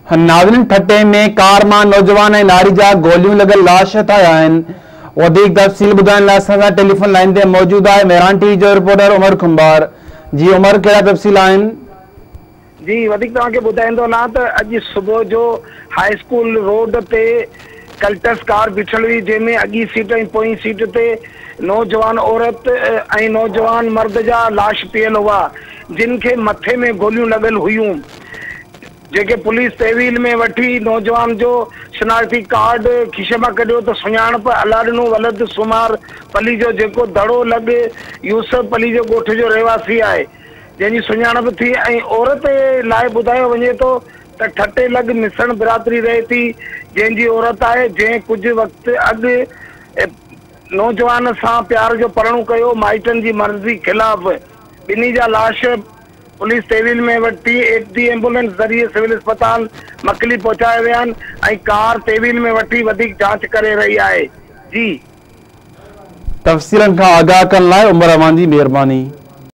नाज़रीन, ठटे में कार मां नौजवान ऐं नारी जा गोलियूं लॻल लाश ठाहिया आहिनि। वधीक तफ़सील ॿुधाइण लाइ असां सां टेलीफोन लाइन ते मौजूद आहे मेहरान टीवी जो रिपोर्टर उमर खुंबार। जी उमर, कहिड़ा तफ़सील आहिनि? जी वधीक तव्हांखे ॿुधाईंदो न त अॼु सुबुह जो हाई स्कूल रोड ते कल्टस कार बीठल हुई, जंहिंमें अॻी सीट ऐं पोई सीट ते नौजवान औरत ऐं नौजवान मर्द जा लाश पियल हुआ, जिन खे मथे में गोलियूं लॻल हुयूं, जेके पुलिस तहवील में वठी नौजवान जो शनाख्ती कार्ड खीसे मां कढियो त सुञाणप अलाडनो वलद सुमार पली जो जेको दड़ो लॻ यूसफ पली जो ॻोठ जो रहवासी आहे, जंहिंजी सुञाणप थी। ऐं औरत लाइ ॿुधायो वञे थो त ठटे लॻ मिसण बिरादरी रहे थी, जंहिंजी औरत आहे, जंहिं कुझु वक़्तु अॻु नौजवान सां प्यार जो परणो कयो। माइटनि जी मर्ज़ी ख़िलाफ़ ॿिन्ही जा लाश पुलिस तहवील में वठी एडी एम्बुलेंस ज़रिए सिविल अस्पताल मकली पहुचाए विया आहिनि ऐं कार तहवील में वठी वधीक जांच करे रही आहे। जी तफ़सीलनि खां आगाह करण लाइ उमर अमान जी महिरबानी।